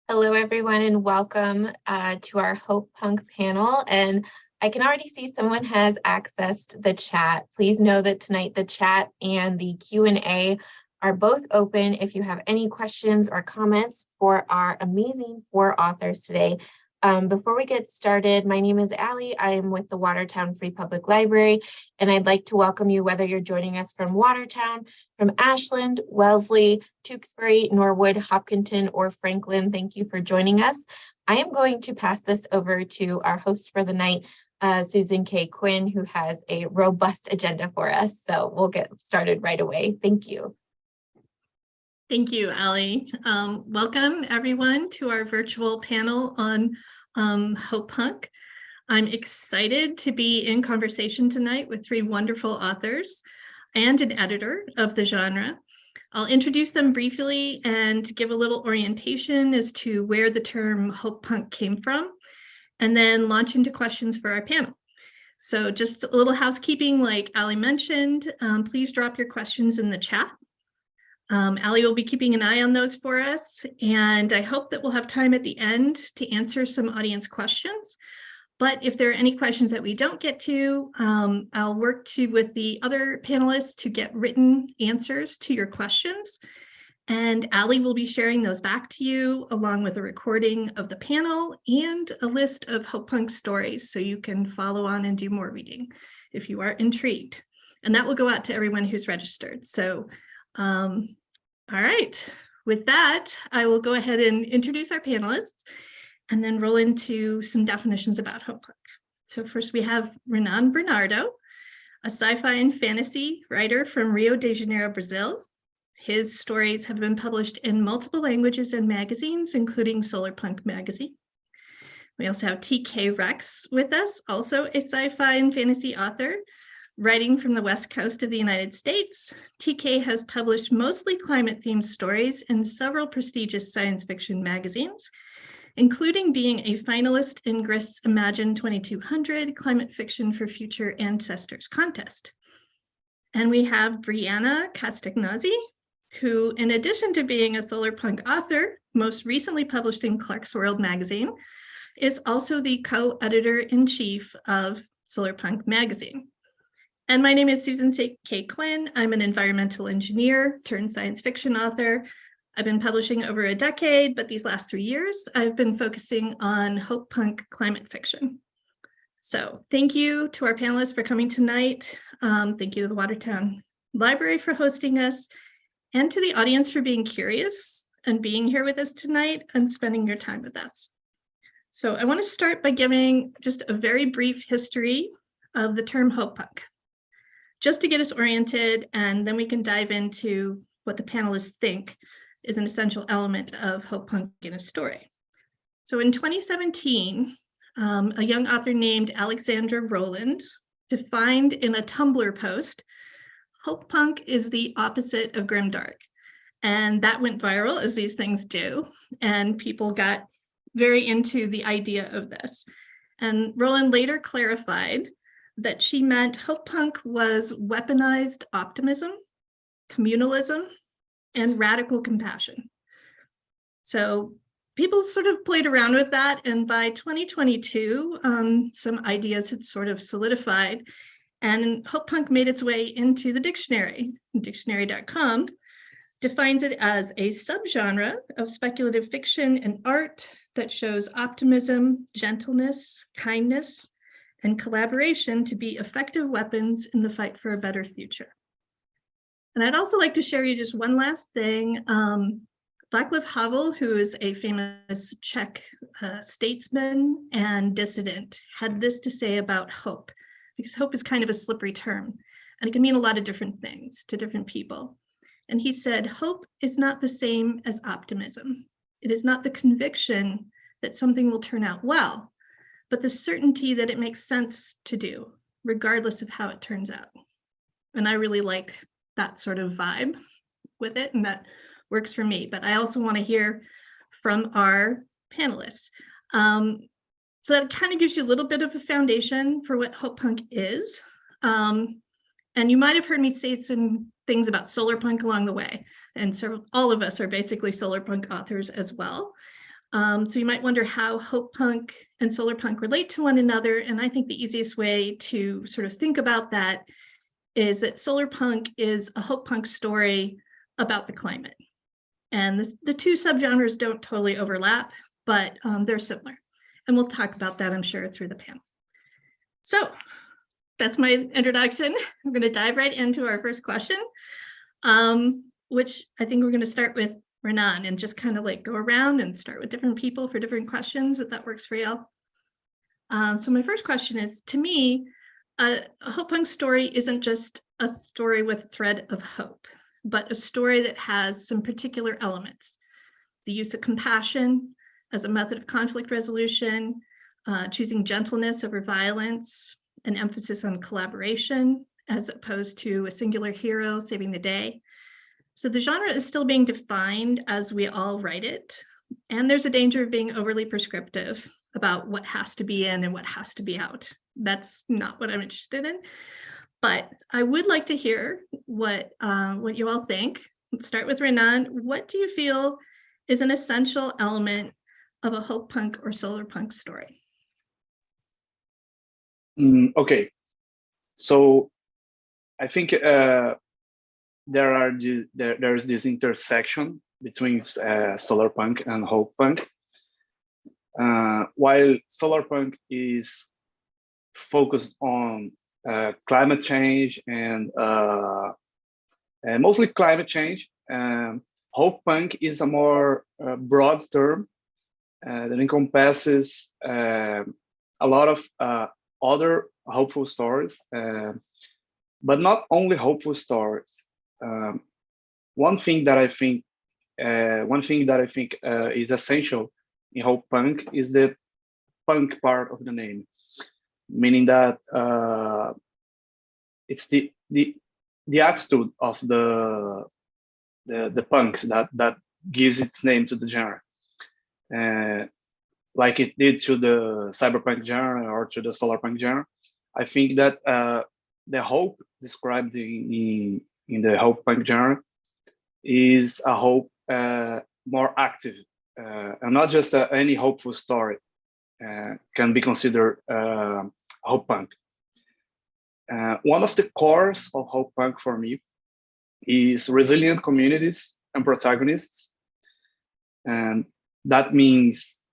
Hello, everyone, and welcome to our Hopepunk panel. And I can already see someone has accessed the chat. Please know that tonight the chat and the Q&A are both open if you have any questions or comments for our amazing four authors today. Before we get started, my name is Allie. I am with the Watertown Free Public Library, and I'd like to welcome you whether you're joining us from Watertown, from Ashland, Wellesley, Tewksbury, Norwood, Hopkinton, or Franklin. Thank you for joining us. I am going to pass this over to our host for the night, Susan Kaye Quinn, who has a robust agenda for us. So we'll get started right away. Thank you. Thank you, Allie. Welcome everyone to our virtual panel on Hopepunk. I'm excited to be in conversation tonight with three wonderful authors and an editor of the genre. I'll introduce them briefly and give a little orientation as to where the term Hopepunk came from, and then launch into questions for our panel. So just a little housekeeping, like Allie mentioned, please drop your questions in the chat. Allie will be keeping an eye on those for us, and I hope that we'll have time at the end to answer some audience questions. But if there are any questions that we don't get to, I'll work with the other panelists to get written answers to your questions. And Allie will be sharing those back to you along with a recording of the panel and a list of Hopepunk stories so you can follow on and do more reading if you are intrigued. And that will go out to everyone who's registered. So all right, with that, I will go ahead and introduce our panelists and then roll into some definitions about Hopepunk. So first we have Renan Bernardo, a sci-fi and fantasy writer from Rio de Janeiro, Brazil. His stories have been published in multiple languages and magazines, including Solarpunk magazine. We also have TK Rex with us, also a sci-fi and fantasy author. Writing from the West Coast of the United States, TK has published mostly climate-themed stories in several prestigious science fiction magazines, including being a finalist in Grist's Imagine 2200 Climate Fiction for Future Ancestors contest. And we have Brianna Castagnozzi, who, in addition to being a Solarpunk author, most recently published in Clarkesworld magazine, is also the co-editor-in-chief of Solarpunk magazine. And my name is Susan Kaye Quinn. I'm an environmental engineer turned science fiction author. I've been publishing over a decade, but these last 3 years, I've been focusing on Hopepunk climate fiction. So thank you to our panelists for coming tonight. Thank you to the Watertown Library for hosting us, and to the audience for being curious and being here with us tonight and spending your time with us. So I want to start by giving just a very brief history of the term Hopepunk, just to get us oriented, and then we can dive into what the panelists think is an essential element of Hopepunk in a story. So in 2017, a young author named Alexandra Rowland defined in a Tumblr post, Hopepunk is the opposite of grimdark. And that went viral, as these things do, and people got very into the idea of this. And Rowland later clarified that she meant Hopepunk was weaponized optimism, communalism, and radical compassion. So people sort of played around with that, and by 2022, some ideas had sort of solidified, and Hopepunk made its way into the dictionary. Dictionary.com defines it as a subgenre of speculative fiction and art that shows optimism, gentleness, kindness, and collaboration to be effective weapons in the fight for a better future. And I'd also like to share you just one last thing. Václav Havel, who is a famous Czech statesman and dissident, had this to say about hope, because hope is kind of a slippery term, and it can mean a lot of different things to different people. And he said, hope is not the same as optimism. It is not the conviction that something will turn out well, but the certainty that it makes sense to do, regardless of how it turns out. And I really like that sort of vibe with it, and that works for me. But I also want to hear from our panelists. So that kind of gives you a little bit of a foundation for what Hopepunk is. And you might have heard me say some things about Solarpunk along the way. And so all of us are basically Solarpunk authors as well. So you might wonder how Hopepunk and Solarpunk relate to one another. And I think the easiest way to sort of think about that is that Solarpunk is a Hopepunk story about the climate. And the two subgenres don't totally overlap, but they're similar. And we'll talk about that, I'm sure, through the panel. So that's my introduction. I'm going to dive right into our first question, which I think we're going to start with Renan and just kind of like go around and start with different people for different questions, if that works for y'all. So my first question is, to me, a Hopepunk story isn't just a story with a thread of hope, but a story that has some particular elements. The use of compassion as a method of conflict resolution, choosing gentleness over violence, an emphasis on collaboration as opposed to a singular hero saving the day. So the genre is still being defined as we all write it. And there's a danger of being overly prescriptive about what has to be in and what has to be out. That's not what I'm interested in. But I would like to hear what you all think. Let's start with Renan. What do you feel is an essential element of a Hopepunk or Solarpunk story? Okay, so I think there's this intersection between Solarpunk and Hopepunk. While Solarpunk is focused on climate change and mostly climate change, Hopepunk is a more broad term that encompasses a lot of other hopeful stories, but not only hopeful stories. One thing that I think is essential in Hopepunk is the punk part of the name, meaning that it's the attitude of the punks that gives its name to the genre, like it did to the cyberpunk genre or to the solarpunk genre. I think that the hope described in the Hopepunk genre is a hope more active, and not just any hopeful story can be considered Hopepunk. One of the cores of Hopepunk for me is resilient communities and protagonists, and that means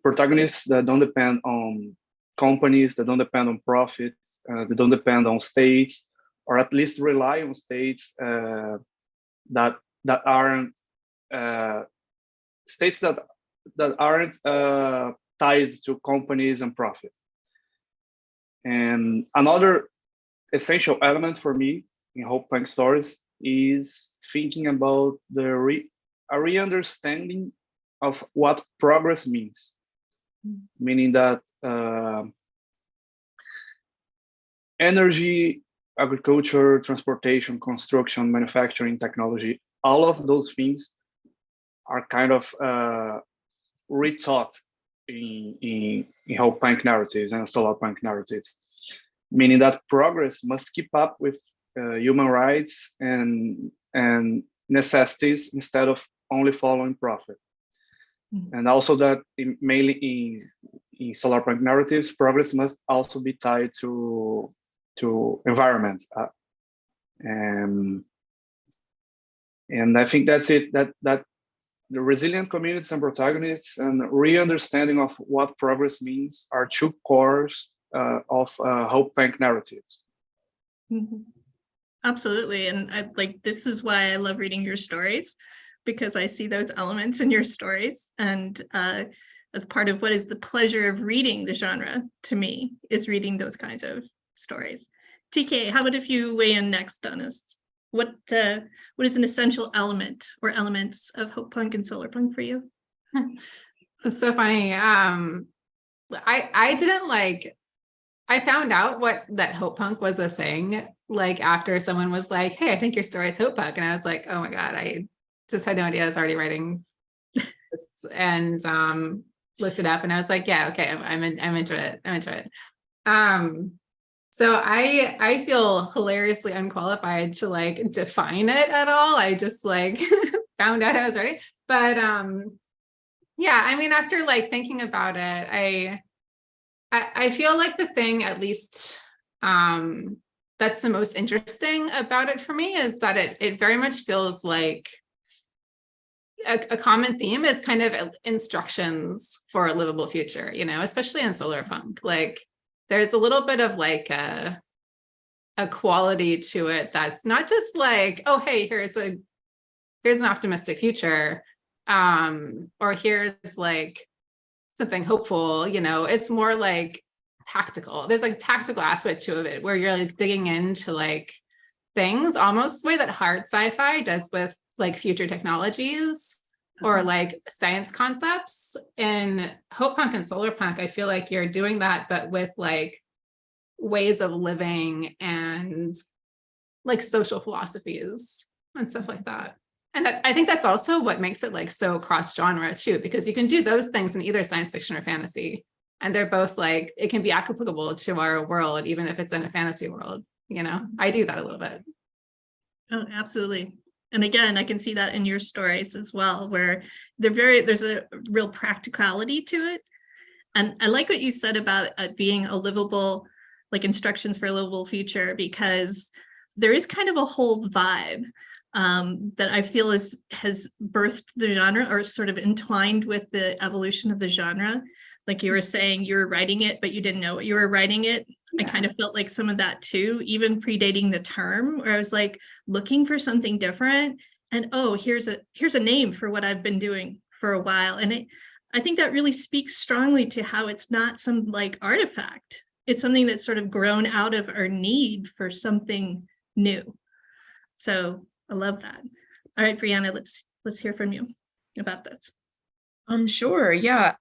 protagonists that don't depend on companies, that don't depend on profits, that don't depend on states, or at least rely on states that aren't states that aren't tied to companies and profit. And another essential element for me in Hopepunk stories is thinking about a re-understanding of what progress means, meaning that energy, agriculture, transportation, construction, manufacturing, technology, all of those things are kind of retaught in Hopepunk narratives and Solarpunk narratives, meaning that progress must keep up with human rights and necessities instead of only following profit. And also that mainly in Solarpunk narratives, progress must also be tied to environment. And I think that's it, that the resilient communities and protagonists and re-understanding of what progress means are two cores of Hopepunk narratives. Mm-hmm. Absolutely. And this is why I love reading your stories, because I see those elements in your stories. And that's part of what is the pleasure of reading the genre to me, is reading those kinds of stories. TK, how about if you weigh in next on us? What is an essential element or elements of Hopepunk and Solarpunk for you? It's so funny. I didn't I found out that Hopepunk was a thing, after someone was like, hey, I think your story is Hopepunk. And I was like, oh my God, I just had no idea I was already writing this, and looked it up and I was like, yeah, okay, I'm into it. I'm into it. So I feel hilariously unqualified to define it at all. I just found out I was ready. But Yeah, I mean, after like thinking about it, I feel like the thing, at least that's the most interesting about it for me, is that it very much feels like a common theme is kind of instructions for a livable future, you know, especially in Solarpunk. Like there's a little bit of like a quality to it that's not just like, oh, hey, here's an optimistic future, or here's like something hopeful, you know. It's more like tactical. There's like a tactical aspect to it where you're like digging into like things almost the way that hard sci-fi does with like future technologies or like science concepts. In Hopepunk and Solarpunk, I feel like you're doing that, but with like ways of living and like social philosophies and stuff like that. And I think that's also what makes it like so cross genre too, because you can do those things in either science fiction or fantasy. And they're both like, it can be applicable to our world, even if it's in a fantasy world, you know. I do that a little bit. Oh, absolutely. And again, I can see that in your stories as well, where there's a real practicality to it. And I like what you said about it being a livable, like instructions for a livable future, because there is kind of a whole vibe that I feel has birthed the genre, or sort of entwined with the evolution of the genre. Like you were saying, you were writing it, but you didn't know what you were writing it. Yeah. I kind of felt like some of that too, even predating the term, where I was like looking for something different. And oh, here's a name for what I've been doing for a while. And I think that really speaks strongly to how it's not some like artifact. It's something that's sort of grown out of our need for something new. So I love that. All right, Brianna, let's hear from you about this. Sure, yeah.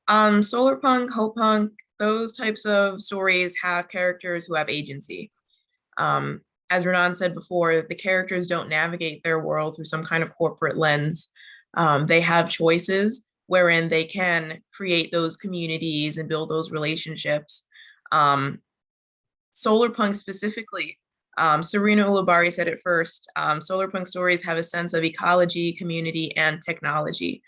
Solarpunk, Hopepunk, those types of stories have characters who have agency. As Renan said before, the characters don't navigate their world through some kind of corporate lens. They have choices wherein they can create those communities and build those relationships. Solarpunk specifically, Serena Ulibarri said it first, Solarpunk stories have a sense of ecology, community, and technology.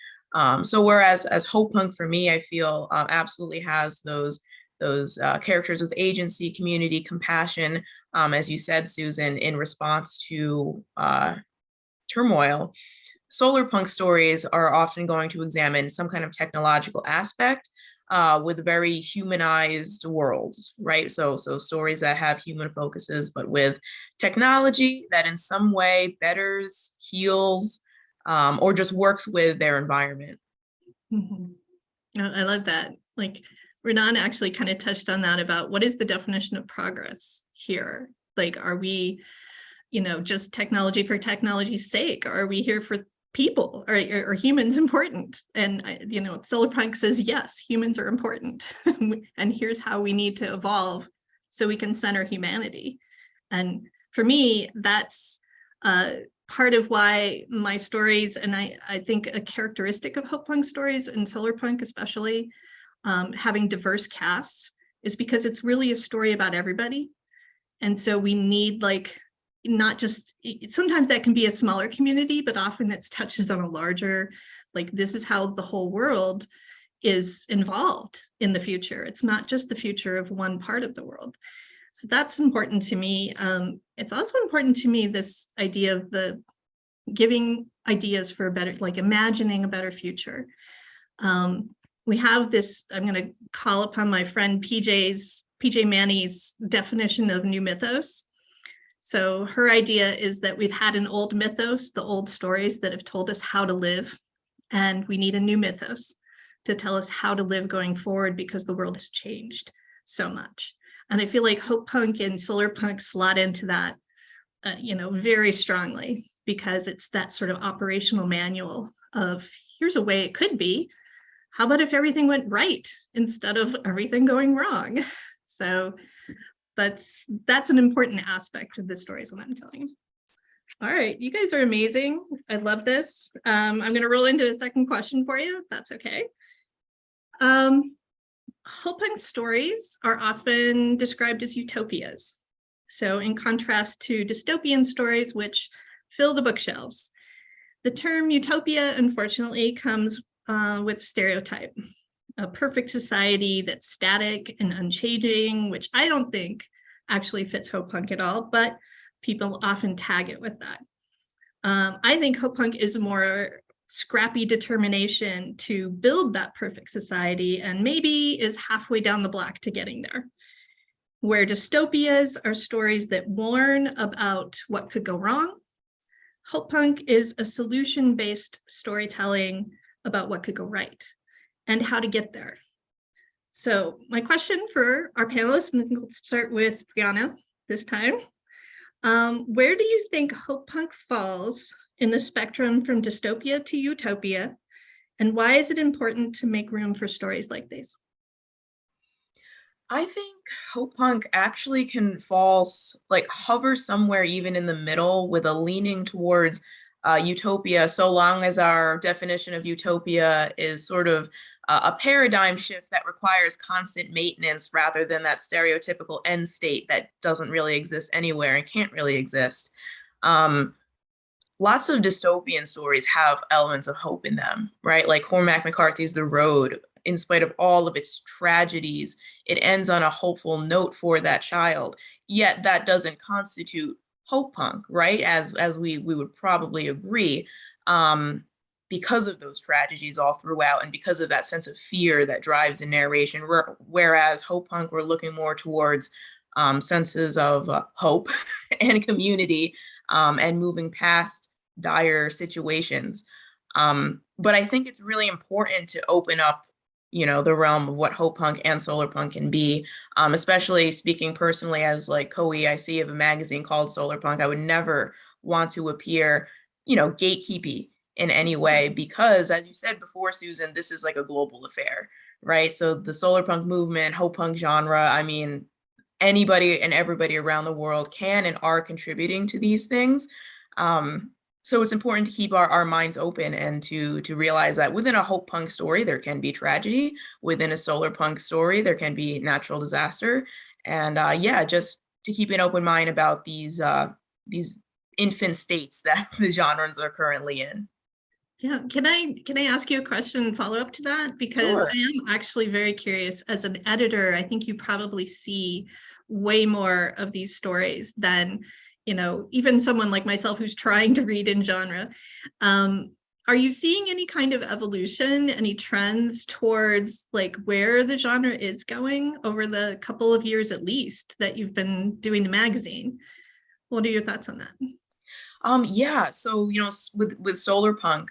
So whereas as Hopepunk for me, I feel absolutely has those characters with agency, community, compassion, as you said, Susan, in response to turmoil. Solarpunk stories are often going to examine some kind of technological aspect with very humanized worlds, right? So stories that have human focuses, but with technology that in some way betters, heals, or just works with their environment. Mm-hmm. I love that. Like Renan actually kind of touched on that about what is the definition of progress here? Like, are we, just technology for technology's sake? Or are we here for people? Or humans important? And, Solarpunk says, yes, humans are important. And here's how we need to evolve so we can center humanity. And for me, that's part of why my stories, and I think a characteristic of Hopepunk stories and Solarpunk especially, having diverse casts, is because it's really a story about everybody. And so we need not just, sometimes that can be a smaller community, but often that touches on a larger, like this is how the whole world is involved in the future. It's not just the future of one part of the world. So that's important to me. It's also important to me, this idea of the giving ideas for a better, like imagining a better future. We have this, I'm going to call upon my friend PJ Manny's definition of new mythos. So her idea is that we've had an old mythos, the old stories that have told us how to live, and we need a new mythos to tell us how to live going forward, because the world has changed so much. And I feel like Hopepunk and Solarpunk slot into that, very strongly, because it's that sort of operational manual of here's a way it could be. How about if everything went right instead of everything going wrong? So that's an important aspect of the stories when I'm telling you. All right, you guys are amazing. I love this. I'm going to roll into a second question for you, if that's okay. Hopepunk stories are often described as utopias. So in contrast to dystopian stories, which fill the bookshelves. The term utopia, unfortunately, comes with stereotype. A perfect society that's static and unchanging, which I don't think actually fits Hopepunk at all, but people often tag it with that. I think Hopepunk is more scrappy determination to build that perfect society and maybe is halfway down the block to getting there. Where dystopias are stories that warn about what could go wrong, Hopepunk is a solution-based storytelling about what could go right and how to get there. So my question for our panelists, and I think we'll start with Brianna this time. Where do you think Hopepunk falls in the spectrum from dystopia to utopia? And why is it important to make room for stories like these? I think Hopepunk actually can hover somewhere even in the middle with a leaning towards utopia, so long as our definition of utopia is sort of a paradigm shift that requires constant maintenance rather than that stereotypical end state that doesn't really exist anywhere and can't really exist. Lots of dystopian stories have elements of hope in them, right? Like Cormac McCarthy's The Road, in spite of all of its tragedies, it ends on a hopeful note for that child. Yet that doesn't constitute Hopepunk, right? As we would probably agree, because of those tragedies all throughout and because of that sense of fear that drives the narration. Whereas Hopepunk, we're looking more towards senses of hope and community and moving past dire situations. But I think it's really important to open up, the realm of what Hopepunk and Solarpunk can be, especially speaking personally as like co-EIC of a magazine called Solarpunk. I would never want to appear, gatekeepy in any way, because as you said before, Susan, this is like a global affair, right? So the Solarpunk movement, Hopepunk genre, I mean, anybody and everybody around the world can and are contributing to these things. So it's important to keep our minds open and to realize that within a Hopepunk story, there can be tragedy. Within a Solarpunk story, there can be natural disaster. And just to keep an open mind about these infant states that the genres are currently in. Yeah, can I ask you a question and follow up to that? Because Sure. I am actually very curious. As an editor, I think you probably see way more of these stories than, even someone like myself who's trying to read in genre. Are you seeing any kind of evolution, any trends towards like where the genre is going over the couple of years at least that you've been doing the magazine? What are your thoughts on that? So with Solarpunk,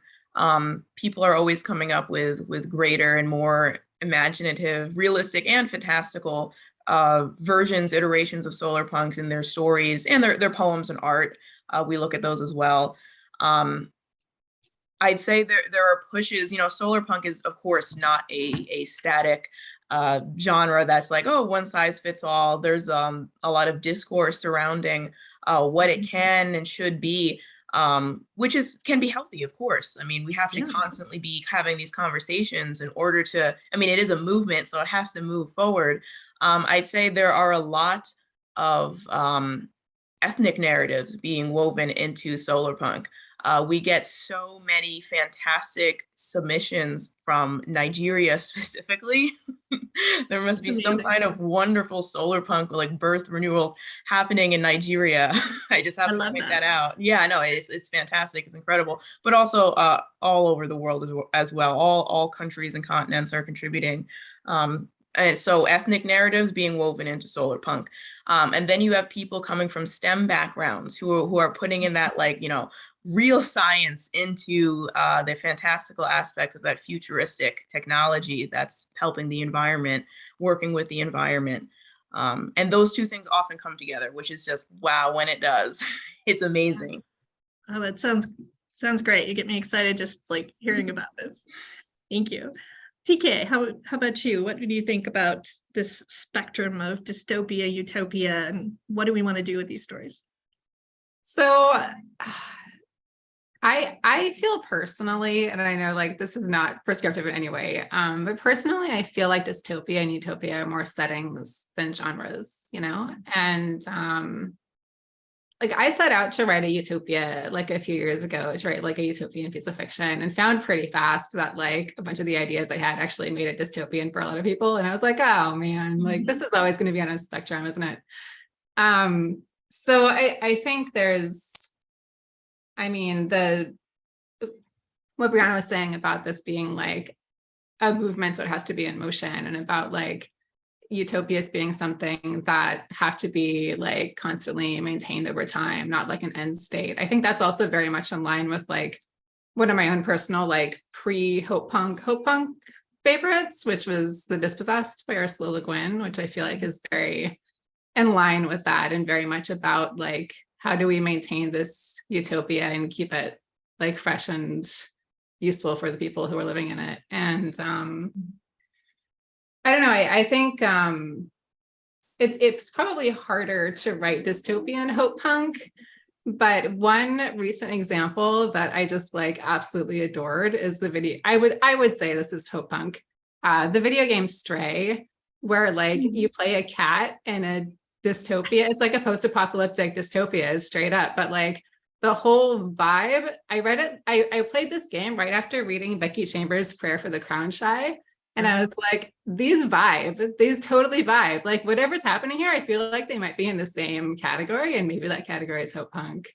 people are always coming up with greater and more imaginative, realistic, and fantastical iterations of Solarpunks in their stories and their poems and art. We look at those as well. I'd say there are pushes. Solarpunk is of course not a static genre that's like, oh, one size fits all. There's a lot of discourse surrounding what it can and should be, which can be healthy, of course. I mean, we have to constantly be having these conversations in order to, it is a movement, so it has to move forward. I'd say there are a lot of ethnic narratives being woven into Solarpunk. We get so many fantastic submissions from Nigeria specifically. There must be some kind of wonderful Solarpunk like birth renewal happening in Nigeria. I just have to point that out. Yeah, no, it's fantastic. It's incredible. But also all over the world as well. All countries and continents are contributing. And so ethnic narratives being woven into Solarpunk. And then you have people coming from STEM backgrounds who are putting in that real science into the fantastical aspects of that futuristic technology that's helping the environment, working with the environment. And those two things often come together, which is just, wow, when it does, it's amazing. Oh, that sounds great. You get me excited just like hearing about this. Thank you. TK, how about you? What do you think about this spectrum of dystopia, utopia, and what do we want to do with these stories? So I feel personally, and I know like this is not prescriptive in any way, but personally, I feel like dystopia and utopia are more settings than genres, and like I set out to write a utopia like a few years ago, to write like a utopian piece of fiction, and found pretty fast that like a bunch of the ideas I had actually made it dystopian for a lot of people. And I was like, oh man, like this is always going to be on a spectrum, isn't it? So I think there's, I mean, what Brianna was saying about this being like a movement, so it has to be in motion, and about like utopias being something that have to be like constantly maintained over time, not like an end state. I think that's also very much in line with like one of my own personal like pre-Hopepunk favorites, which was The Dispossessed by Ursula Le Guin, which I feel like is very in line with that, and very much about like how do we maintain this utopia and keep it like fresh and useful for the people who are living in it. And I don't know, I think it's probably harder to write dystopian Hopepunk, but one recent example that I just like absolutely adored is the video. I would say this is Hopepunk, the video game Stray, where like you play a cat in a dystopia. It's like a post-apocalyptic dystopia, straight up, but like the whole vibe, I played this game right after reading Becky Chambers' Prayer for the Crown Shy. And I was like, these totally vibe. Like whatever's happening here, I feel like they might be in the same category, and maybe that category is Hopepunk.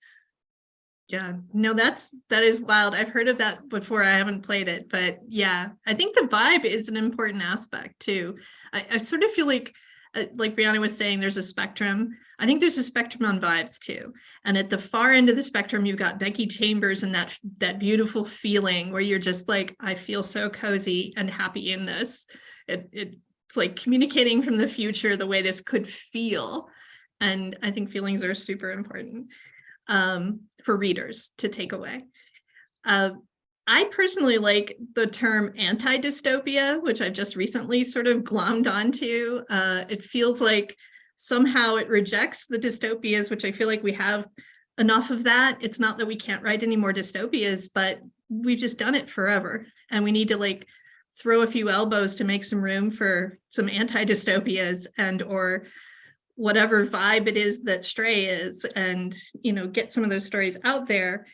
Yeah, no, that is wild. I've heard of that before. I haven't played it, but yeah, I think the vibe is an important aspect too. I sort of feel like Brianna was saying, there's a spectrum. I think there's a spectrum on vibes too. And at the far end of the spectrum, you've got Becky Chambers and that beautiful feeling where you're just like, I feel so cozy and happy in this. It's like communicating from the future the way this could feel. And I think feelings are super important for readers to take away. I personally like the term anti-dystopia, which I've just recently sort of glommed onto. It feels like somehow it rejects the dystopias, which I feel like we have enough of that. It's not that we can't write any more dystopias, but we've just done it forever. And we need to like throw a few elbows to make some room for some anti-dystopias and or whatever vibe it is that Stray is, and, you know, get some of those stories out there.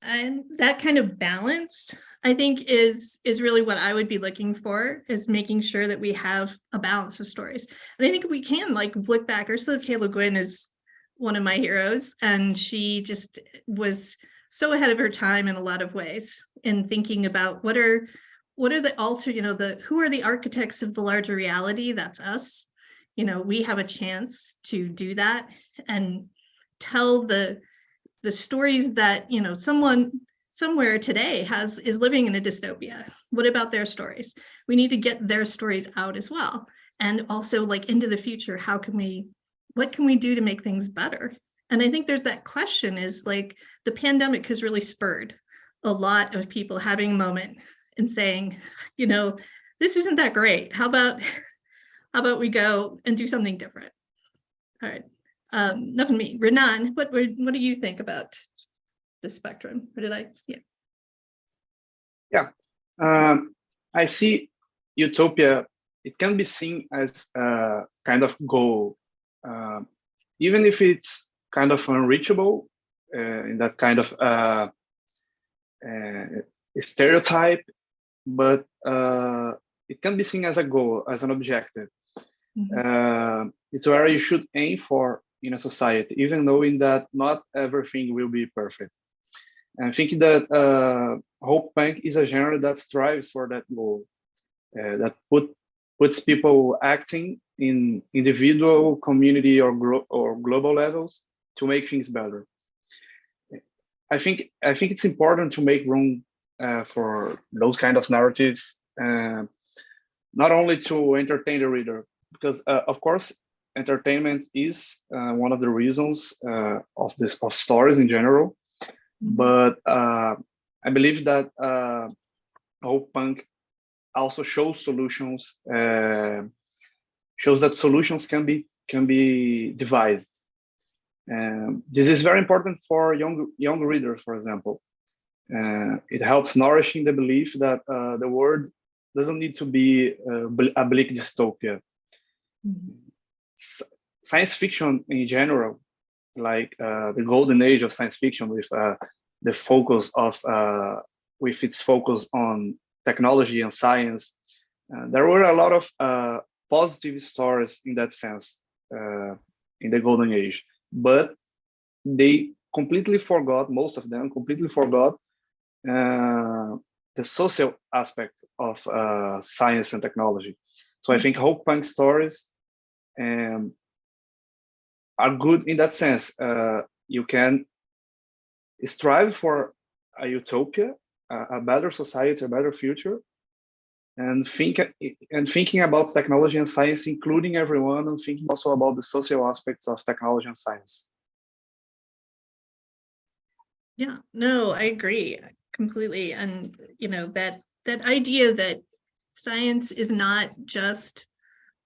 And that kind of balance, I think, is really what I would be looking for, is making sure that we have a balance of stories. And I think we can like look back. Ursula K. Le Guin is one of my heroes, and she just was so ahead of her time in a lot of ways in thinking about what are the also, you know, who are the architects of the larger reality? That's us. You know, we have a chance to do that and tell the stories that, you know, someone somewhere today is living in a dystopia. What about their stories? We need to get their stories out as well. And also like into the future, what can we do to make things better? And I think there's that question is like the pandemic has really spurred a lot of people having a moment and saying, you know, this isn't that great. How about we go and do something different? All right. Enough of me. Renan, what do you think about the spectrum? I see utopia, it can be seen as a kind of goal, even if it's kind of unreachable, in that kind of stereotype, but it can be seen as a goal, as an objective. It's where you should aim for in a society, even knowing that not everything will be perfect. And I think that Hopepunk is a genre that strives for that goal, that puts people acting in individual, community, or global levels to make things better. I think it's important to make room for those kind of narratives, not only to entertain the reader, because of course entertainment is one of the reasons of stories in general. But I believe that Hopepunk also shows solutions, shows that solutions can be devised. This is very important for young readers, for example. It helps nourishing the belief that the world doesn't need to be a bleak dystopia. science fiction in general, like the golden age of science fiction with the focus of with its focus on technology and science, there were a lot of positive stories in that sense in the golden age, but they completely forgot, most of them completely forgot the social aspect of science and technology. So I think Hopepunk stories are good in that sense. You can strive for a utopia, a better society, a better future, and thinking about technology and science, including everyone, and thinking also about the social aspects of technology and science. Yeah, no, I agree completely. And, you know, that idea that science is not just,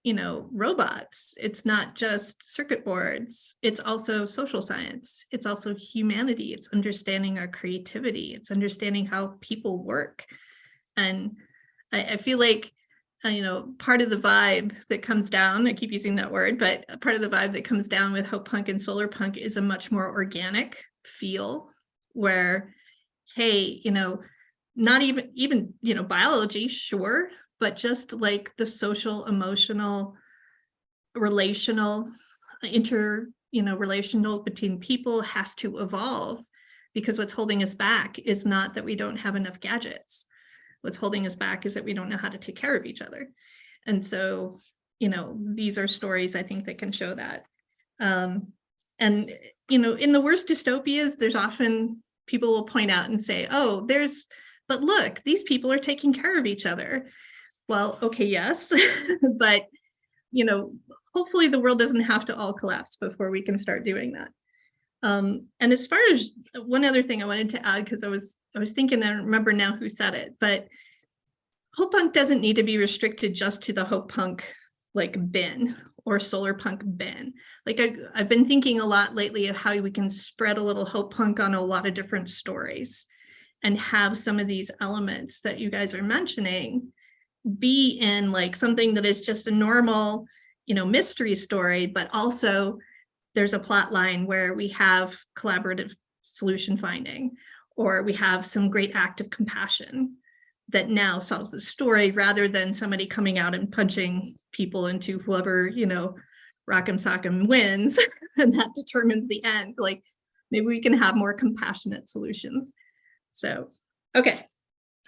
you know, robots, it's not just circuit boards, it's also social science, it's also humanity, it's understanding our creativity, it's understanding how people work. And I feel like, you know, part of the vibe that comes down, I keep using that word, but part of the vibe that comes down with Hopepunk and Solarpunk is a much more organic feel where, hey, you know, not even, you know, biology, sure, but just like the social, emotional, relational, relational between people has to evolve, because what's holding us back is not that we don't have enough gadgets. What's holding us back is that we don't know how to take care of each other. And so, you know, these are stories I think that can show that. And, you know, in the worst dystopias, there's often people will point out and say, oh, but look, these people are taking care of each other. Well, okay, yes, but, you know, hopefully the world doesn't have to all collapse before we can start doing that. And as far as one other thing I wanted to add, because I was thinking, I don't remember now who said it, but Hopepunk doesn't need to be restricted just to the Hopepunk like bin or Solarpunk bin. Like I've been thinking a lot lately of how we can spread a little Hopepunk on a lot of different stories and have some of these elements that you guys are mentioning be in like something that is just a normal, you know, mystery story, but also there's a plot line where we have collaborative solution finding, or we have some great act of compassion that now solves the story, rather than somebody coming out and punching people into whoever, you know, Rock'em Sock'em wins, and that determines the end. Like maybe we can have more compassionate solutions. So, okay.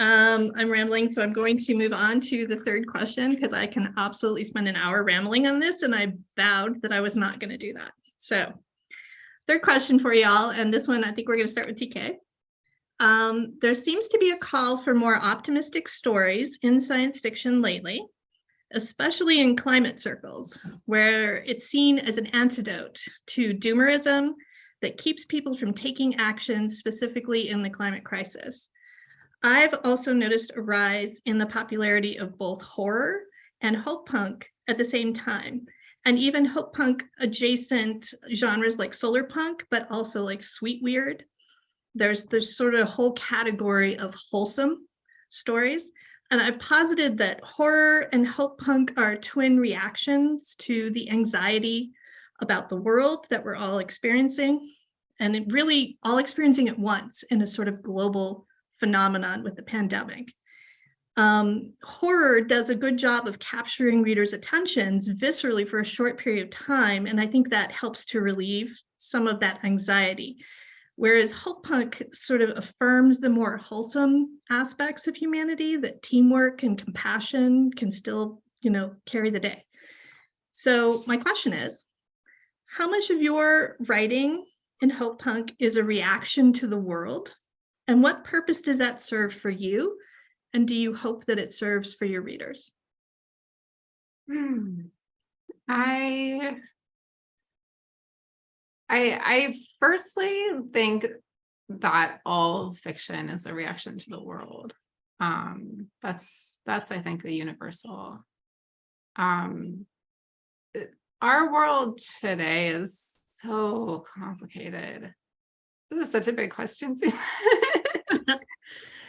I'm rambling, so I'm going to move on to the third question, because I can absolutely spend an hour rambling on this, and I vowed that I was not going to do that. So third question for y'all, and this one I think we're going to start with TK. There seems to be a call for more optimistic stories in science fiction lately, especially in climate circles, where it's seen as an antidote to doomerism that keeps people from taking action, specifically in the climate crisis. I've also noticed a rise in the popularity of both horror and Hopepunk at the same time, and even Hopepunk adjacent genres like Solarpunk, but also like Sweet Weird. There's sort of a whole category of wholesome stories. And I've posited that horror and Hopepunk are twin reactions to the anxiety about the world that we're all experiencing, and it really all experiencing at once in a sort of global phenomenon with the pandemic. Horror does a good job of capturing readers' attentions viscerally for a short period of time, and I think that helps to relieve some of that anxiety. Whereas Hopepunk sort of affirms the more wholesome aspects of humanity, that teamwork and compassion can still, you know, carry the day. So my question is, how much of your writing in Hopepunk is a reaction to the world? And what purpose does that serve for you? And do you hope that it serves for your readers? I firstly think that all fiction is a reaction to the world. That's I think the universal. Our world today is so complicated. This is such a big question, Susan.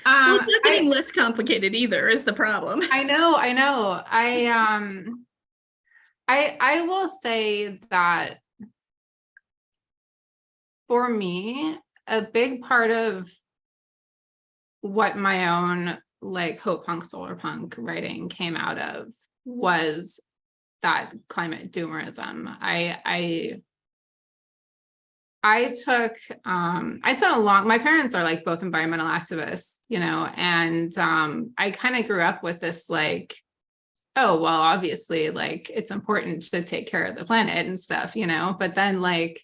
Well, it's not getting less complicated either, is the problem. I know. I will say that for me, a big part of what my own like Hopepunk, Solarpunk writing came out of was that climate doomerism. I took, I spent my parents are like both environmental activists, you know, and I kind of grew up with this like, oh, well, obviously, like it's important to take care of the planet and stuff, you know, but then like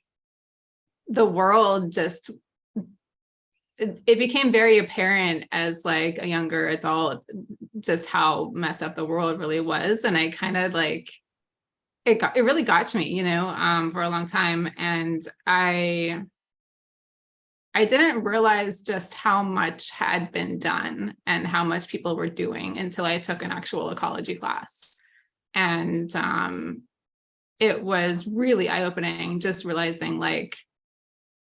the world just, it became very apparent as like a younger adult, just how messed up the world really was. And I kind of like, it really got to me, you know, for a long time. And I didn't realize just how much had been done and how much people were doing until I took an actual ecology class. And it was really eye-opening, just realizing like,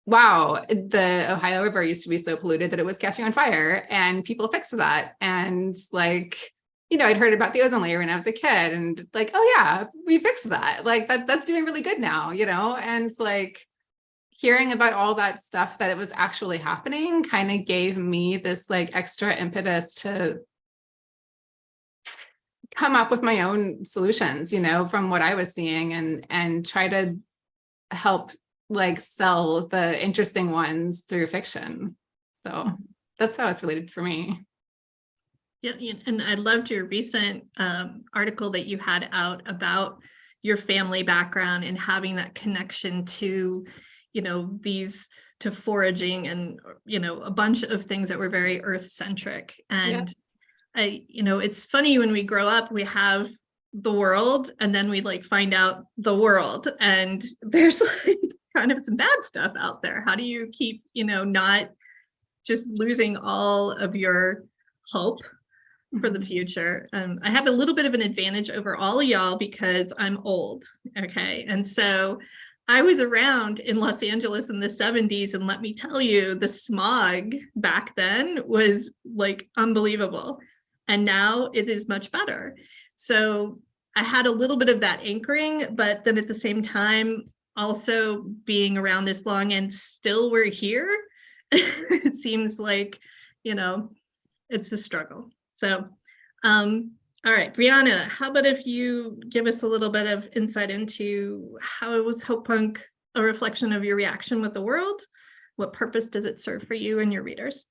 wow, the Ohio River used to be so polluted that it was catching on fire, and people fixed that. And like, you know, I'd heard about the ozone layer when I was a kid, and like, oh yeah, we fixed that. Like that's doing really good now, you know? And like hearing about all that stuff that it was actually happening kind of gave me this like extra impetus to come up with my own solutions, you know, from what I was seeing, and try to help like sell the interesting ones through fiction. So that's how it's related for me. Yeah, and I loved your recent article that you had out about your family background and having that connection to, you know, to foraging and, you know, a bunch of things that were very earth-centric. And you know, it's funny when we grow up, we have the world and then we like find out the world, and there's like kind of some bad stuff out there. How do you keep, you know, not just losing all of your hope for the future? I have a little bit of an advantage over all of y'all because I'm old, okay? And so I was around in Los Angeles in the 70s, and let me tell you, the smog back then was like unbelievable. And now it is much better. So I had a little bit of that anchoring, but then at the same time, also being around this long and still we're here, it seems like, you know, it's a struggle. So, all right, Brianna, how about if you give us a little bit of insight into how was Hopepunk a reflection of your reaction with the world? What purpose does it serve for you and your readers?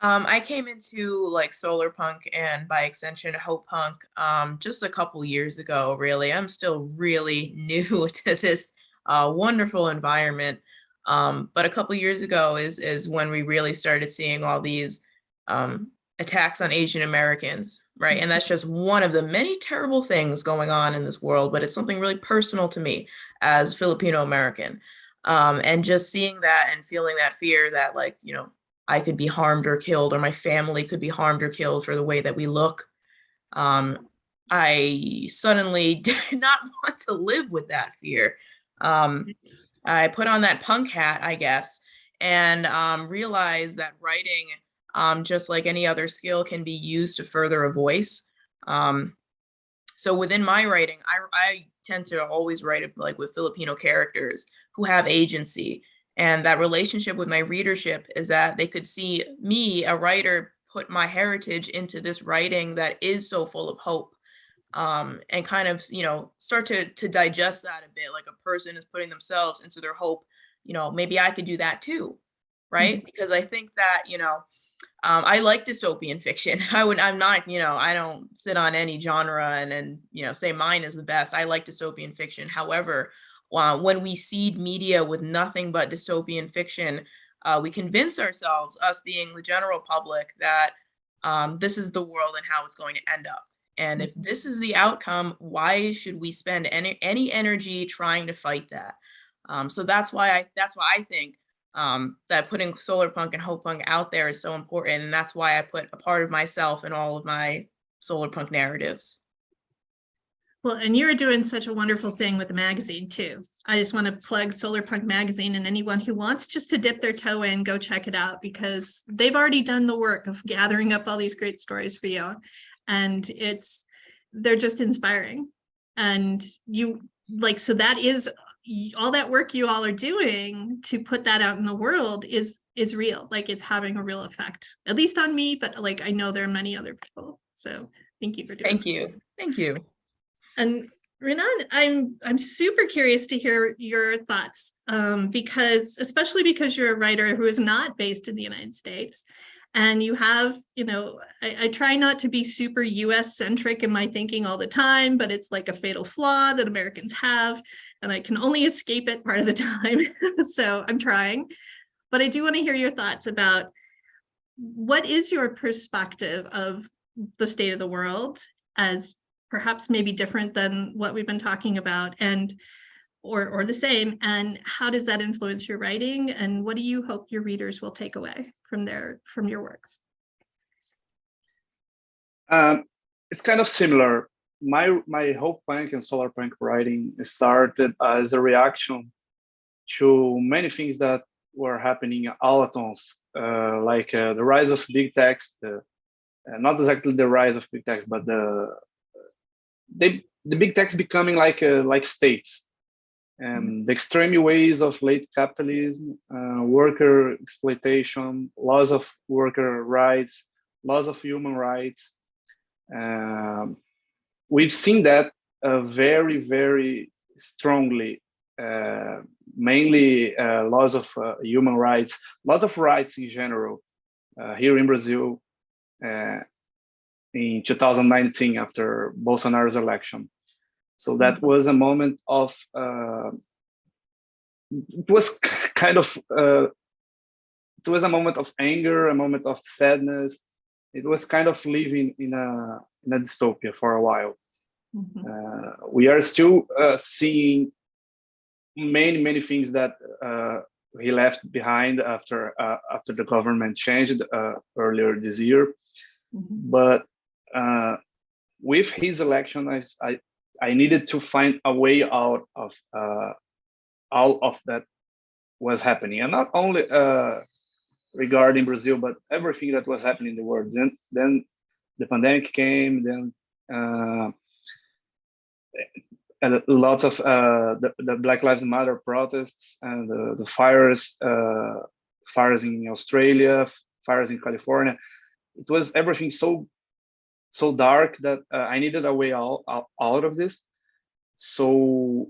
I came into like Solarpunk and by extension Hopepunk just a couple years ago, really. I'm still really new to this wonderful environment. But a couple years ago is when we really started seeing all these attacks on Asian Americans, right? And that's just one of the many terrible things going on in this world, but it's something really personal to me as Filipino American. And just seeing that and feeling that fear that like, you know, I could be harmed or killed, or my family could be harmed or killed for the way that we look. I suddenly did not want to live with that fear. I put on that punk hat, I guess, and realized that writing, just like any other skill, can be used to further a voice. So within my writing, I tend to always write like with Filipino characters who have agency. And that relationship with my readership is that they could see me, a writer, put my heritage into this writing that is so full of hope, and kind of, you know, start to digest that a bit, like a person is putting themselves into their hope. You know, maybe I could do that too, right? Mm-hmm. Because I think that, you know, I like dystopian fiction. I'm not, you know, I don't sit on any genre and you know, say mine is the best. I like dystopian fiction. However, when we seed media with nothing but dystopian fiction, we convince ourselves, us being the general public, that this is the world and how it's going to end up. And if this is the outcome, why should we spend any energy trying to fight that? So that's why I think that putting Solarpunk and Hopepunk out there is so important, and that's why I put a part of myself in all of my Solarpunk narratives. Well, and you're doing such a wonderful thing with the magazine too. I just want to plug Solarpunk magazine, and anyone who wants just to dip their toe in, go check it out, because they've already done the work of gathering up all these great stories for you. And they're just inspiring. And you like, so that is all that work you all are doing to put that out in the world is real. Like it's having a real effect, at least on me, but like I know there are many other people. So thank you for doing Thank you. Thank you. And Renan, I'm super curious to hear your thoughts, because especially because you're a writer who is not based in the United States, and you have, you know, I try not to be super US centric in my thinking all the time, but it's like a fatal flaw that Americans have, and I can only escape it part of the time. So I'm trying, but I do want to hear your thoughts about what is your perspective of the state of the world as perhaps maybe different than what we've been talking about, and or the same, and how does that influence your writing, and what do you hope your readers will take away from your works? It's kind of similar. My Hopepunk and Solarpunk writing started as a reaction to many things that were happening all at once, like the rise of big techs, not exactly the rise of big techs, but the big techs becoming like states, and the extreme ways of late capitalism, worker exploitation, loss of worker rights, loss of human rights. We've seen that very, very strongly, mainly loss of human rights, loss of rights in general, here in Brazil in 2019 after Bolsonaro's election. So that was a moment of, it was kind of, it was a moment of anger, a moment of sadness. It was kind of living in a dystopia for a while. We are still seeing many things that he left behind after the government changed earlier this year. But with his election, I needed to find a way out of all of that was happening, and not only regarding Brazil, but everything that was happening in the world. Then the pandemic came. Then lots of the Black Lives Matter protests, and the fires in Australia, fires in California. It was everything so dark that I needed a way out of this. So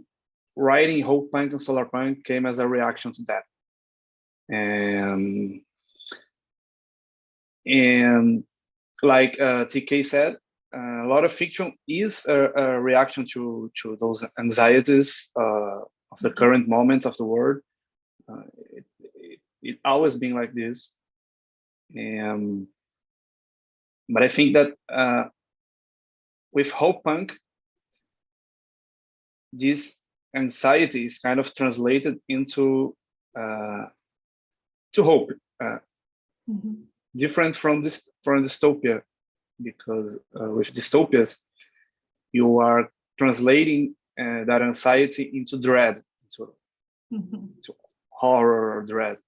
writing Hopepunk and Solarpunk came as a reaction to that. And like TK said, a lot of fiction is a reaction to those anxieties of the current moments of the world. It always been like this. But I think that with Hopepunk, this anxiety is kind of translated into to hope, different from dystopia, because with dystopias, you are translating that anxiety into dread, into horror or dread.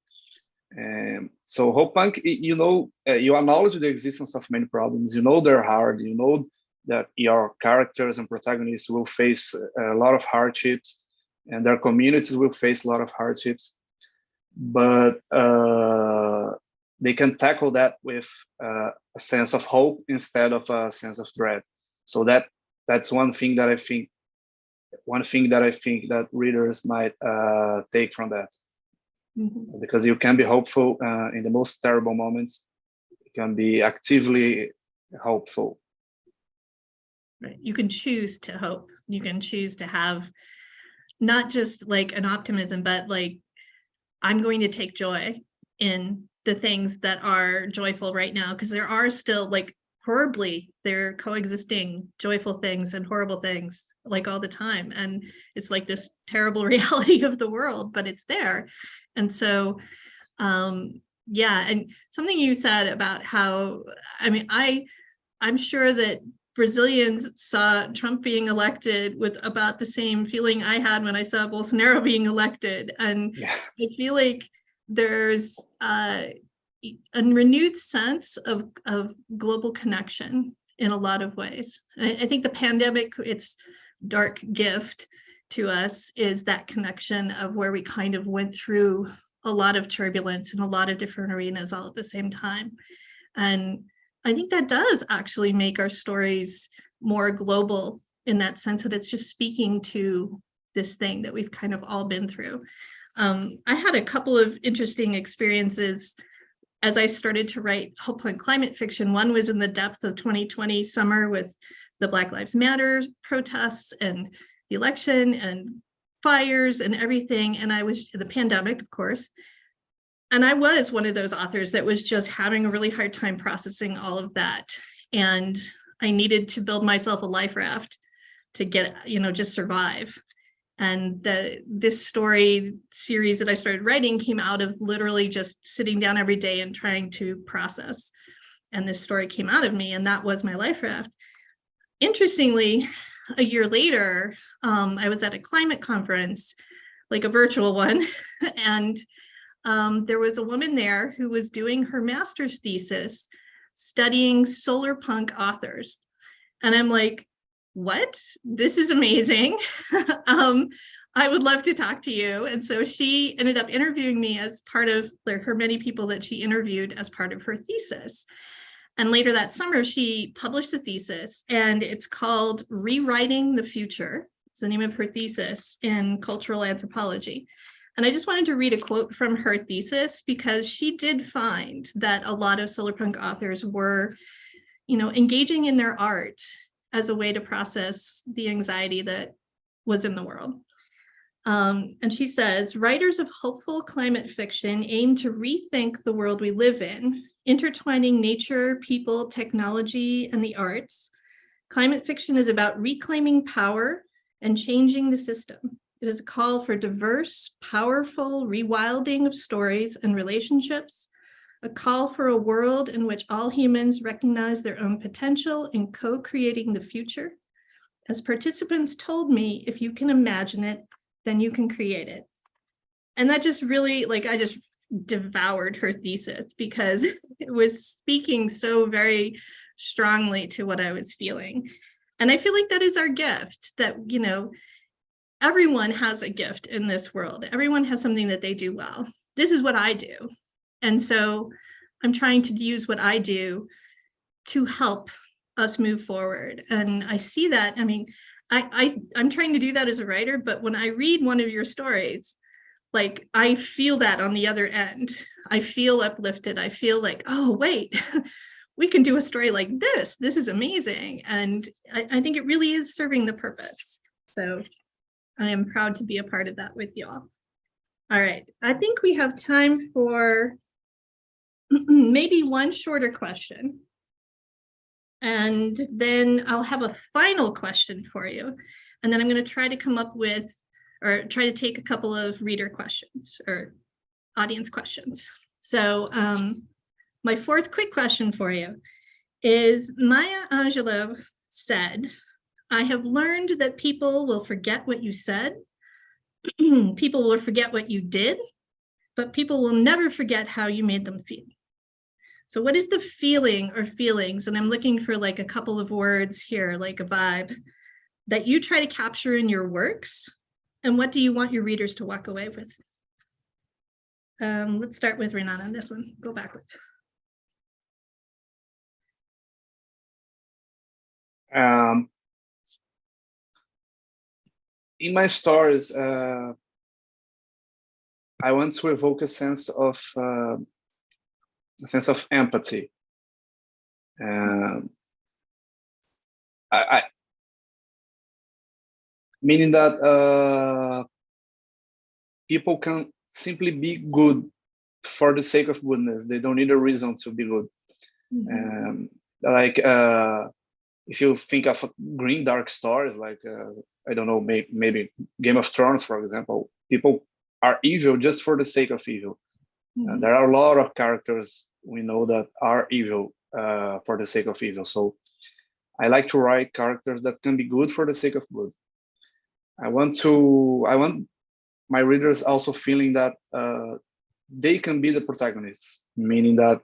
So Hopepunk, you know, you acknowledge the existence of many problems. You know they're hard. You know that your characters and protagonists will face a lot of hardships, and their communities will face a lot of hardships. But they can tackle that with a sense of hope instead of a sense of dread. So that's one thing that I think that readers might take from that. Because you can be hopeful in the most terrible moments. You can be actively hopeful. Right. You can choose to hope. You can choose to have not just like an optimism, but like, I'm going to take joy in the things that are joyful right now, because there are still like they're coexisting joyful things and horrible things like all the time. And it's like this terrible reality of the world, but it's there. And so, yeah. And something you said about how, I mean, I'm sure that Brazilians saw Trump being elected with about the same feeling I had when I saw Bolsonaro being elected. And yeah. I feel like there's a renewed sense of global connection in a lot of ways. I think the pandemic, it's dark gift to us is that connection of where we kind of went through a lot of turbulence in a lot of different arenas all at the same time. And I think that does actually make our stories more global in that sense, that it's just speaking to this thing that we've kind of all been through. I had a couple of interesting experiences as I started to write Hopepunk climate fiction. One was in the depth of 2020 summer with the Black Lives Matter protests and the election and fires and everything. And I was the pandemic, of course. And I was one of those authors that was just having a really hard time processing all of that. And I needed to build myself a life raft to get, just survive. And this story series that I started writing came out of literally just sitting down every day and trying to process. And this story came out of me, and that was my life raft. Interestingly, a year later, I was at a climate conference, like a virtual one, and there was a woman there who was doing her master's thesis studying solarpunk authors. And I'm like, what? This is amazing. I would love to talk to you. And so she ended up interviewing me as part of her many people that she interviewed as part of her thesis. And later that summer, she published the thesis, and it's called Rewriting the Future. It's the name of her thesis in cultural anthropology. And I just wanted to read a quote from her thesis, because she did find that a lot of solarpunk authors were, engaging in their art as a way to process the anxiety that was in the world. And she says, writers of hopeful climate fiction aim to rethink the world we live in, intertwining nature, people, technology, and the arts. Climate fiction is about reclaiming power and changing the system. It is a call for diverse, powerful rewilding of stories and relationships, a call for a world in which all humans recognize their own potential in co-creating the future. As participants told me, if you can imagine it, then you can create it. And that just really, I just devoured her thesis, because it was speaking so very strongly to what I was feeling. And I feel like that is our gift, that, everyone has a gift in this world. Everyone has something that they do well. This is what I do. And so I'm trying to use what I do to help us move forward. And I see that, I'm trying to do that as a writer, but when I read one of your stories, I feel that on the other end. I feel uplifted. I feel like, oh, wait, we can do a story like this. This is amazing. And I think it really is serving the purpose. So I am proud to be a part of that with you all. All right, I think we have time for maybe one shorter question. And then I'll have a final question for you. And then I'm going to try to come up with, or try to take a couple of reader questions or audience questions. So my fourth quick question for you is, Maya Angelou said, I have learned that people will forget what you said, people will forget what you did, but people will never forget how you made them feel. So what is the feeling or feelings, and I'm looking for a couple of words here, like a vibe, that you try to capture in your works, and what do you want your readers to walk away with? Let's start with Renan on this one, go backwards. In my stories, I want to evoke a sense of empathy. Meaning that people can simply be good for the sake of goodness. They don't need a reason to be good. Mm-hmm. If you think of green dark stories, I don't know, maybe Game of Thrones, for example, people are evil just for the sake of evil. Mm-hmm. There are a lot of characters we know that are evil for the sake of evil. So I like to write characters that can be good for the sake of good. I want my readers also feeling that they can be the protagonists, meaning that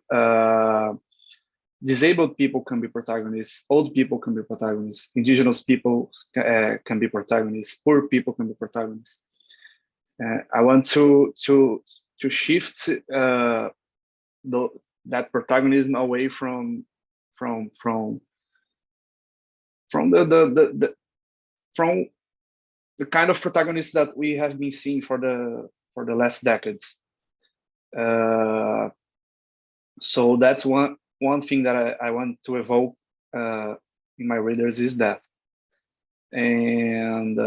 disabled people can be protagonists, old people can be protagonists, indigenous people can be protagonists, poor people can be protagonists. I want to shift that protagonism away from the kind of protagonists that we have been seeing for the last decades. So that's one thing that I want to evoke in my readers is that. And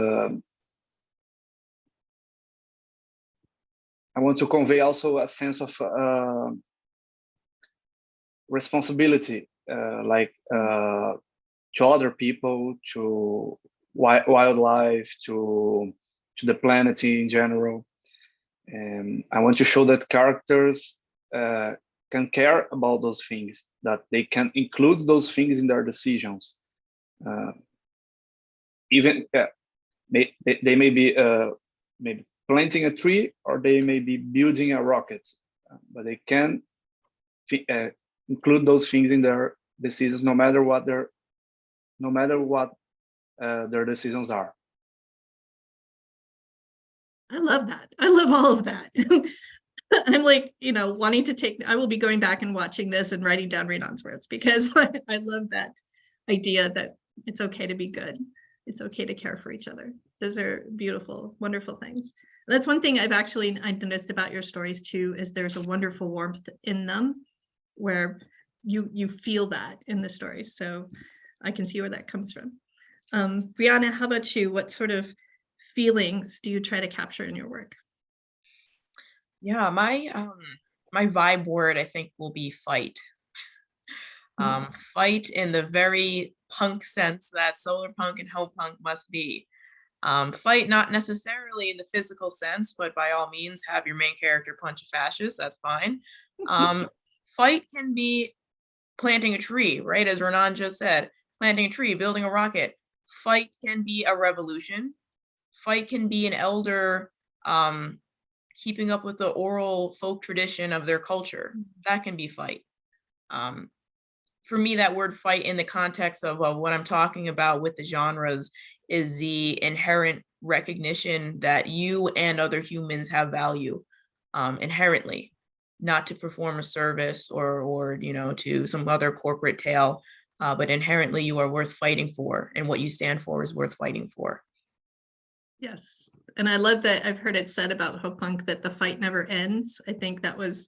I want to convey also a sense of responsibility, to other people, to wildlife, to the planet in general. And I want to show that characters can care about those things, that they can include those things in their decisions. Even they may be maybe planting a tree, or they may be building a rocket, but they can include those things in their decisions, no matter what their decisions are. I love that. I love all of that. I'm like, wanting to I will be going back and watching this and writing down Renan's words, because I love that idea that it's okay to be good. It's okay to care for each other. Those are beautiful, wonderful things. That's one thing I've noticed about your stories too, is there's a wonderful warmth in them where you feel that in the stories. So I can see where that comes from. Brianna, how about you? What sort of feelings do you try to capture in your work? Yeah, my vibe word, I think, will be fight. Fight in the very punk sense that Solarpunk and Hopepunk must be. Fight not necessarily in the physical sense, but by all means have your main character punch a fascist, that's fine. Fight can be planting a tree, right? As Renan just said, planting a tree, building a rocket. Fight can be a revolution. Fight can be an elder keeping up with the oral folk tradition of their culture. That can be fight. For me, that word fight in the context of what I'm talking about with the genres is the inherent recognition that you and other humans have value inherently, not to perform a service or to some other corporate tale, but inherently you are worth fighting for, and what you stand for is worth fighting for. Yes. And I love that I've heard it said about Hopepunk that the fight never ends. I think that was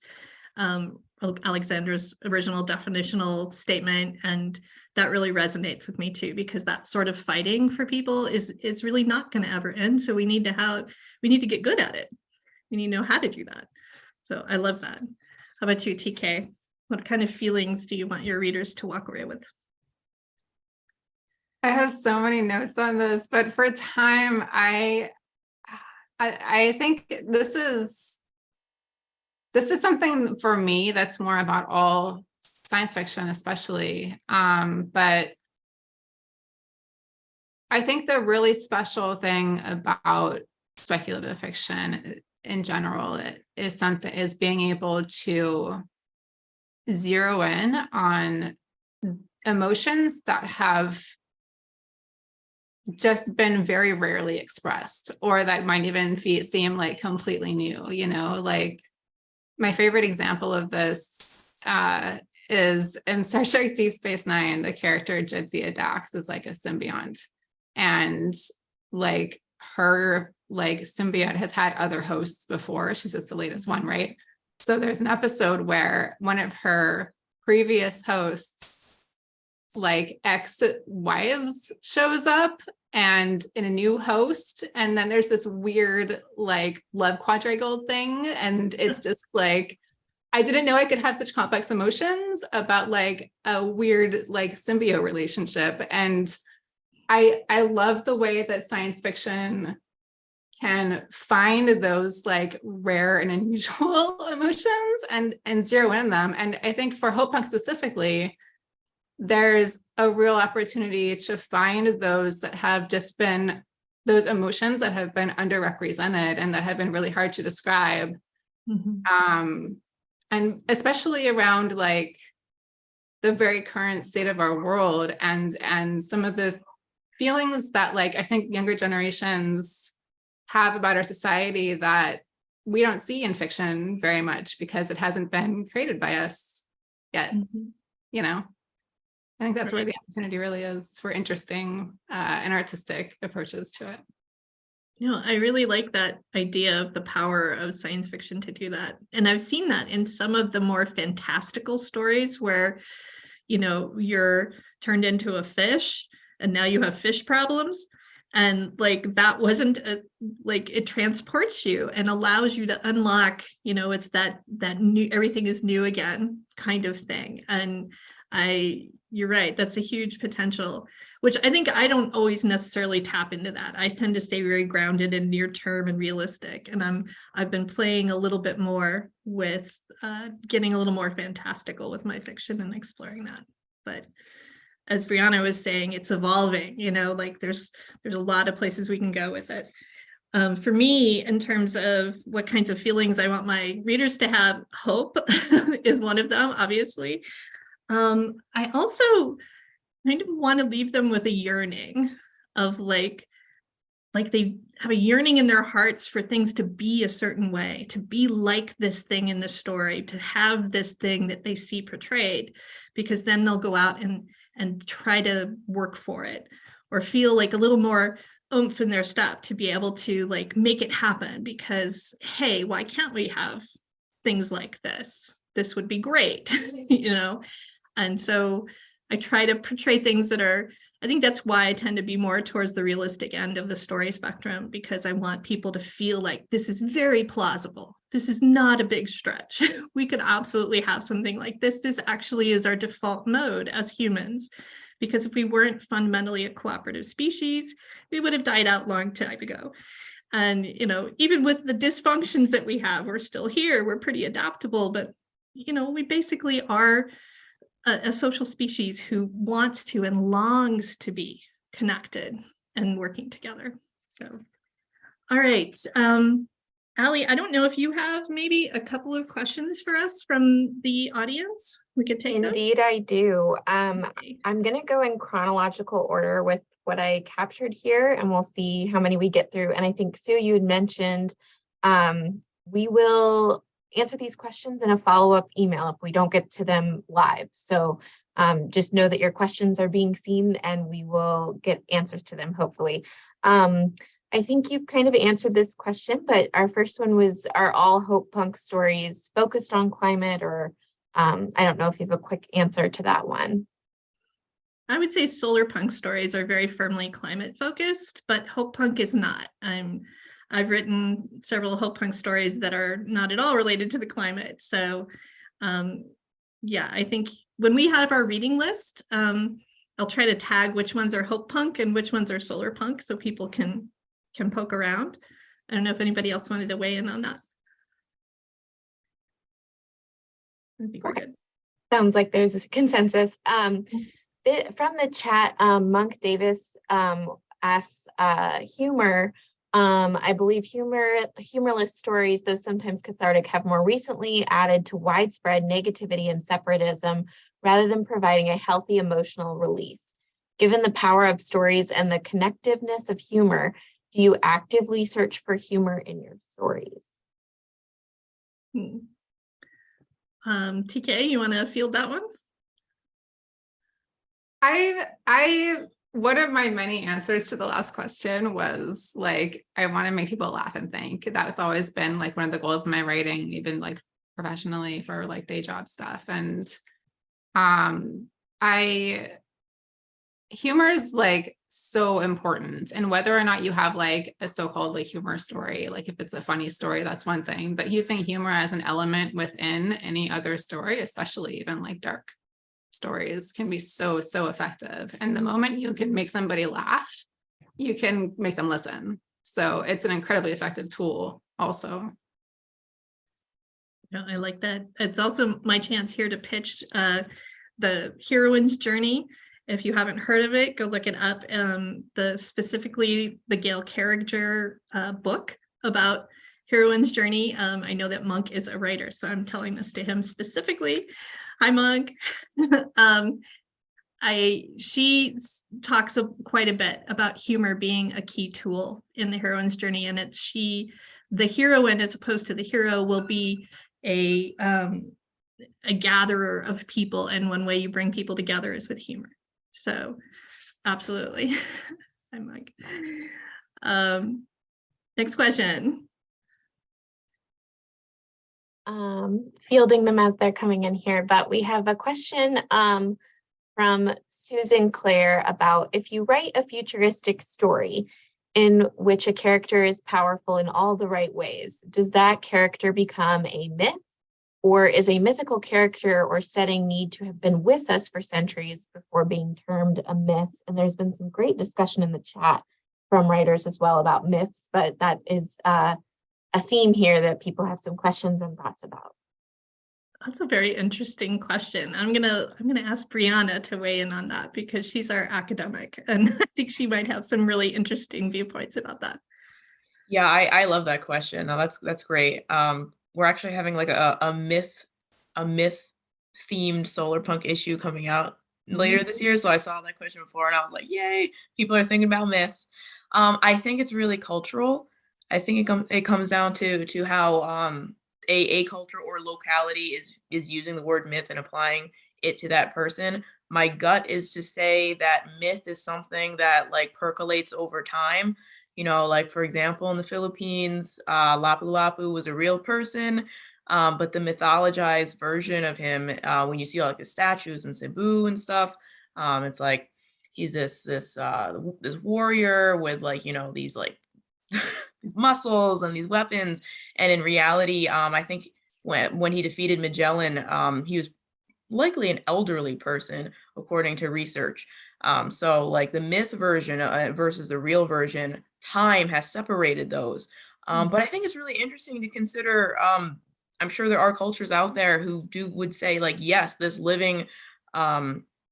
Alexandra's original definitional statement, and that really resonates with me too, because that sort of fighting for people is really not going to ever end. So we need to get good at it. We need to know how to do that. So I love that. How about you, TK? What kind of feelings do you want your readers to walk away with? I have so many notes on this, but for time, I think this is something for me that's more about all science fiction, especially. But I think the really special thing about speculative fiction in general is being able to zero in on emotions that have just been very rarely expressed, or that might even seem like completely new. Like my favorite example of this is in Star Trek Deep Space Nine. The character Jadzia Dax is like a symbiont, and like her symbiote has had other hosts before. She's just the latest one, right? So there's an episode where one of her previous hosts, ex-wives, shows up and in a new host, and then there's this weird love quadrangle thing, and it's just I didn't know I could have such complex emotions about a weird symbiote relationship. And I love the way that science fiction can find those rare and unusual emotions and zero in them. And I think for Hopepunk specifically, there's a real opportunity to find those that have just been those emotions that have been underrepresented and that have been really hard to describe. And especially around the very current state of our world and some of the feelings that like I think younger generations have about our society that we don't see in fiction very much because it hasn't been created by us yet. You know, I think that's where the opportunity really is for interesting and artistic approaches to it. You know, I really like that idea of the power of science fiction to do that. And I've seen that in some of the more fantastical stories where, you know, you're turned into a fish and now you have fish problems. And like, that wasn't like, it transports you and allows you to unlock, you know, it's that new, everything is new again kind of thing. And you're right, that's a huge potential, which I think I don't always necessarily tap into that. I tend to stay very grounded and near term and realistic. And I've been playing a little bit more with getting a little more fantastical with my fiction and exploring that. But as Brianna was saying, it's evolving, you know, like there's a lot of places we can go with it. For me, in terms of what kinds of feelings I want my readers to have, hope is one of them, obviously. I also kind of want to leave them with a yearning of like they have a yearning in their hearts for things to be a certain way, to be like this thing in the story, to have this thing that they see portrayed, because then they'll go out and try to work for it or feel like a little more oomph in their step to be able to like make it happen because, hey, why can't we have things like this? This would be great, you know? And so I try to portray things that are, I think that's why I tend to be more towards the realistic end of the story spectrum, because I want people to feel like this is very plausible. This is not a big stretch. We could absolutely have something like this. This actually is our default mode as humans, because if we weren't fundamentally a cooperative species, we would have died out long time ago. And, you know, even with the dysfunctions that we have, we're still here. We're pretty adaptable, but, you know, we basically are a social species who wants to and longs to be connected and working together. So, all right. Ali, I don't know if you have maybe a couple of questions for us from the audience. We could take Indeed, I do. I'm going to go in chronological order with what I captured here, and we'll see how many we get through. And I think, Sue, you had mentioned we will answer these questions in a follow-up email if we don't get to them live. So just know that your questions are being seen and we will get answers to them, hopefully. I think you've kind of answered this question, but our first one was, are all Hopepunk stories focused on climate? Or I don't know if you have a quick answer to that one. I would say Solarpunk stories are very firmly climate focused, but Hopepunk is not. I've written several Hopepunk stories that are not at all related to the climate. So yeah, I think when we have our reading list, I'll try to tag which ones are Hopepunk and which ones are Solarpunk so people can poke around. I don't know if anybody else wanted to weigh in on that. I think we're good. Sounds like there's a consensus. From the chat, Monk Davis asks humor. I believe humorless stories, though sometimes cathartic, have more recently added to widespread negativity and separatism rather than providing a healthy emotional release. Given the power of stories and the connectiveness of humor, do you actively search for humor in your stories? TK, you want to field that one? One of my many answers to the last question was like, I want to make people laugh and think. That's always been like one of the goals of my writing, even like professionally for like day job stuff. And humor is like so important. And whether or not you have like a so-called like humor story, like if it's a funny story, that's one thing, but using humor as an element within any other story, especially even like dark stories, can be so effective. And the moment you can make somebody laugh, you can make them listen. So it's an incredibly effective tool also. Yeah, I like that. It's also my chance here to pitch the heroine's journey. If you haven't heard of it, go look it up. Specifically the Gail Carriger book about heroine's journey. I know that Monk is a writer, so I'm telling this to him specifically. Hi, Monk. She talks quite a bit about humor being a key tool in the heroine's journey, and the heroine, as opposed to the hero, will be a gatherer of people, and one way you bring people together is with humor. So, absolutely. Hi, Monk. Next question. Fielding them as they're coming in here, but we have a question from Susan Clare about, if you write a futuristic story in which a character is powerful in all the right ways, does that character become a myth? Or is a mythical character or setting need to have been with us for centuries before being termed a myth? And there's been some great discussion in the chat from writers as well about myths, but that is a theme here that people have some questions and thoughts about. That's a very interesting question. I'm gonna ask Brianna to weigh in on that, because she's our academic, and I think she might have some really interesting viewpoints about that. Yeah, I love that question. No, that's great. We're actually having like a myth themed Solarpunk issue coming out later this year. So I saw that question before and I was like, yay, people are thinking about myths. I think it's really cultural. I think it comes down to how a culture or locality is using the word myth and applying it to that person. My gut is to say that myth is something that like percolates over time. You know, like for example, in the Philippines, Lapu-Lapu was a real person, but the mythologized version of him, when you see all like the statues in Cebu and stuff, it's like he's this warrior with like, you know, these like these muscles and these weapons. And in reality, I think when he defeated Magellan, he was likely an elderly person, according to research. So like the myth version versus the real version, time has separated those. But I think it's really interesting to consider. I'm sure there are cultures out there who would say like, yes, this living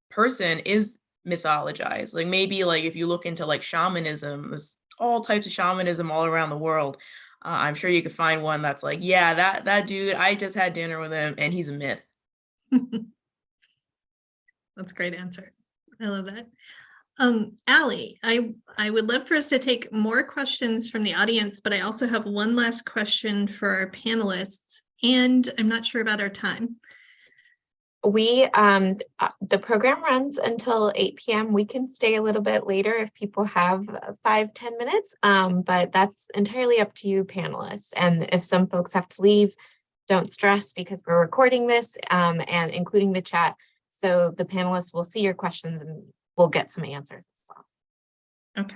person is mythologized. Like maybe like if you look into like shamanism, there's all types of shamanism all around the world. I'm sure you could find one that's like, yeah, that dude, I just had dinner with him and he's a myth. That's a great answer. I love that. Allie, I would love for us to take more questions from the audience, but I also have one last question for our panelists, and I'm not sure about our time. We the program runs until 8 p.m. We can stay a little bit later if people have 5-10 minutes, but that's entirely up to you panelists. And if some folks have to leave, don't stress, because we're recording this and including the chat. So the panelists will see your questions and we'll get some answers as well. Okay.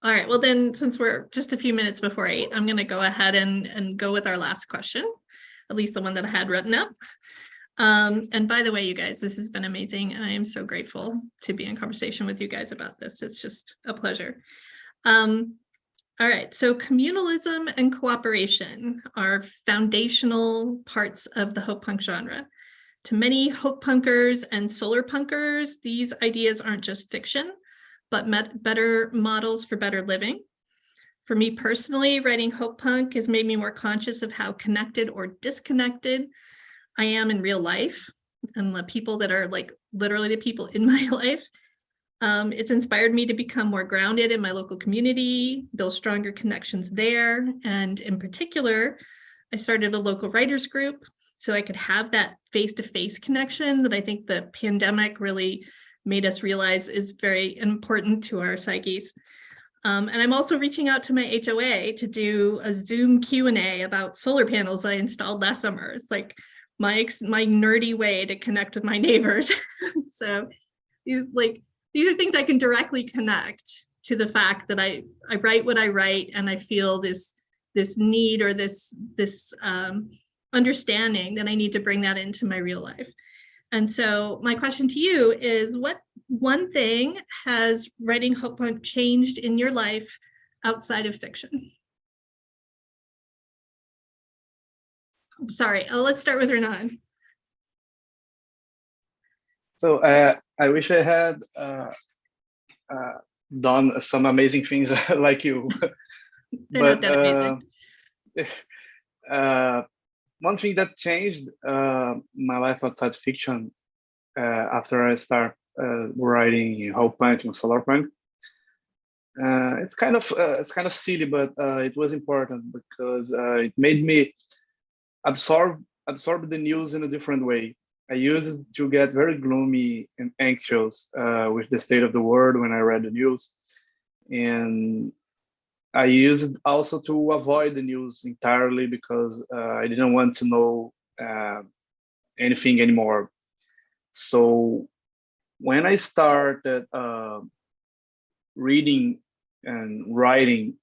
All right. Well, then, since we're just a few minutes before 8, I'm going to go ahead and go with our last question, at least the one that I had written up. And by the way, you guys, this has been amazing. And I am so grateful to be in conversation with you guys about this. It's just a pleasure. All right. So communalism and cooperation are foundational parts of the Hopepunk genre. To many Hopepunkers and Solarpunkers, these ideas aren't just fiction, but better models for better living. For me personally, writing Hopepunk has made me more conscious of how connected or disconnected I am in real life and the people that are like literally the people in my life. It's inspired me to become more grounded in my local community, build stronger connections there. And in particular, I started a local writers group so I could have that face-to-face connection that I think the pandemic really made us realize is very important to our psyches. And I'm also reaching out to my HOA to do a Zoom Q&A about solar panels I installed last summer. It's like my nerdy way to connect with my neighbors. So these are things I can directly connect to the fact that I write what I write, and I feel this need or this understanding that I need to bring that into my real life. And so my question to you is, what one thing has writing Hopepunk changed in your life outside of fiction? Sorry, let's start with Renan. So I wish I had done some amazing things like you. They're not that amazing. one thing that changed my life outside fiction after I start writing Hopepunk and Solarpunk. It's kind of silly, but it was important because it made me absorb the news in a different way. I used to get very gloomy and anxious with the state of the world when I read the news, and I used also to avoid the news entirely because I didn't want to know anything anymore. So when I started reading and writing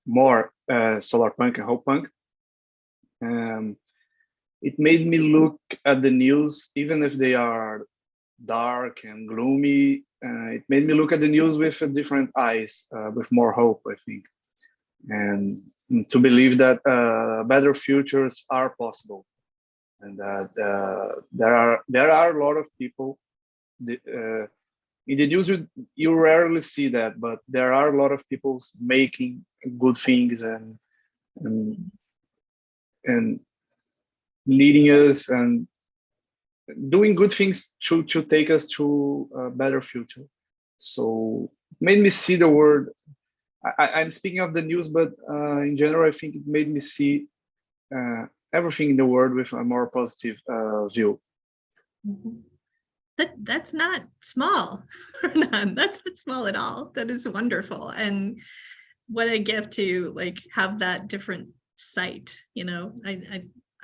more Solarpunk and Hopepunk, it made me look at the news, even if they are dark and gloomy. It made me look at the news with different eyes, with more hope, I think, and to believe that better futures are possible, and that there are a lot of people. In the news, you rarely see that, but there are a lot of people making good things and leading us and doing good things to take us to a better future. So it made me see the world. I'm speaking of the news, but in general, I think it made me see everything in the world with a more positive view. That's not small. Renan. That's not small at all. That is wonderful. And what a gift to like have that different sight. You know,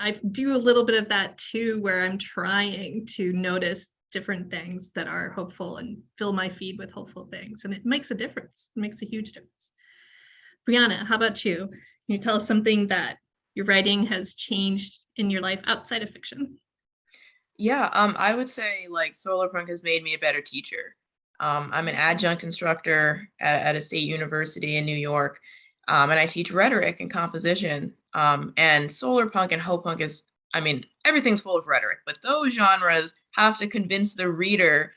I do a little bit of that too, where I'm trying to notice different things that are hopeful and fill my feed with hopeful things. And it makes a difference. It makes a huge difference. Brianna, how about you? Can you tell us something that your writing has changed in your life outside of fiction? Yeah, I would say like Solarpunk has made me a better teacher. I'm an adjunct instructor at a state university in New York, and I teach rhetoric and composition. And Solarpunk and Hopepunk is, I mean, everything's full of rhetoric, but those genres have to convince the reader,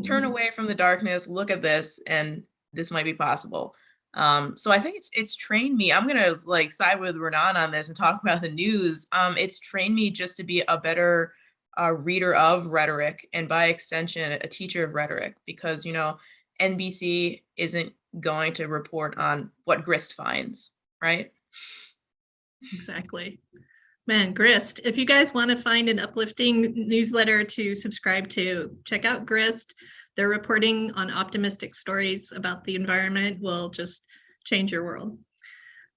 turn away from the darkness, look at this, and this might be possible. So I think it's trained me. I'm gonna like side with Renan on this and talk about the news. It's trained me just to be a better reader of rhetoric, and by extension, a teacher of rhetoric, because, you know, NBC isn't going to report on what Grist finds, right? Exactly. Man, Grist, if you guys want to find an uplifting newsletter to subscribe to, check out Grist. Their reporting on optimistic stories about the environment will just change your world.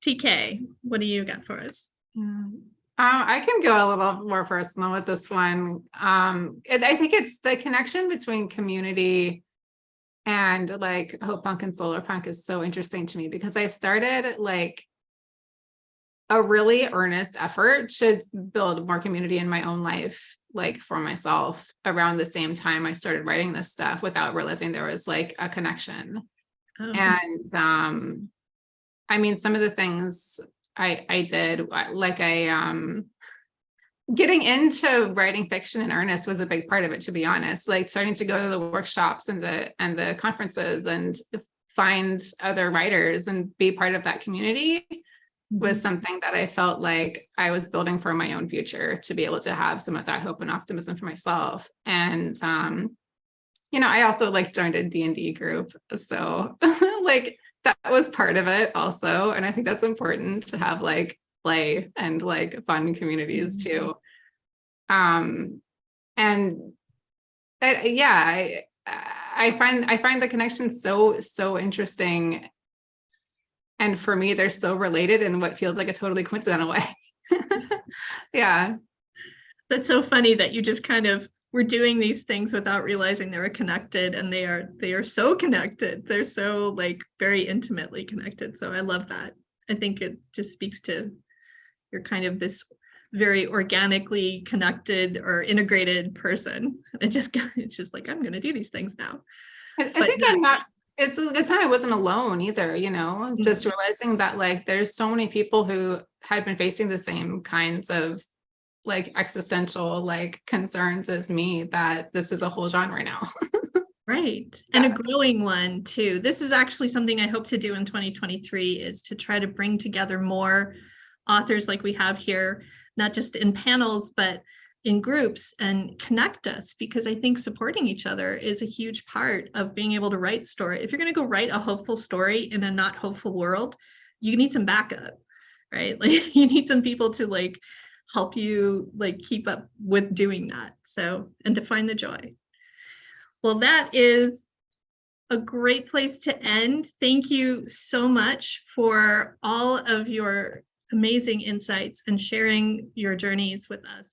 TK, what do you got for us? I can go a little more personal with this one. I think it's the connection between community and like Hopepunk and Solarpunk is so interesting to me, because I started like a really earnest effort to build more community in my own life, like for myself, around the same time I started writing this stuff without realizing there was like a connection. Oh. And I mean, some of the things I did, like getting into writing fiction in earnest was a big part of it, to be honest. Like starting to go to the workshops and the conferences and find other writers and be part of that community was something that I felt like I was building for my own future, to be able to have some of that hope and optimism for myself. And you know, I also like joined a D&D group, so like that was part of it also. And I think that's important to have like play and like fun communities too. And yeah, I find the connection so interesting. And for me, they're so related in what feels like a totally coincidental way. Yeah. That's so funny that you just kind of were doing these things without realizing they were connected, and they are so connected. They're so like very intimately connected. So I love that. I think it just speaks to you're kind of this very organically connected or integrated person. It's just like, I'm going to do these things now. I think I'm not, it's the time I wasn't alone either, you know, just realizing that like, there's so many people who had been facing the same kinds of like existential like concerns as me, that this is a whole genre now. Right. And a growing one too. This is actually something I hope to do in 2023, is to try to bring together more authors like we have here, not just in panels, but in groups, and connect us, because I think supporting each other is a huge part of being able to write story. If you're going to go write a hopeful story in a not hopeful world, you need some backup, right? Like you need some people to like help you like keep up with doing that. So, and to find the joy. Well, that is a great place to end. Thank you so much for all of your amazing insights and sharing your journeys with us.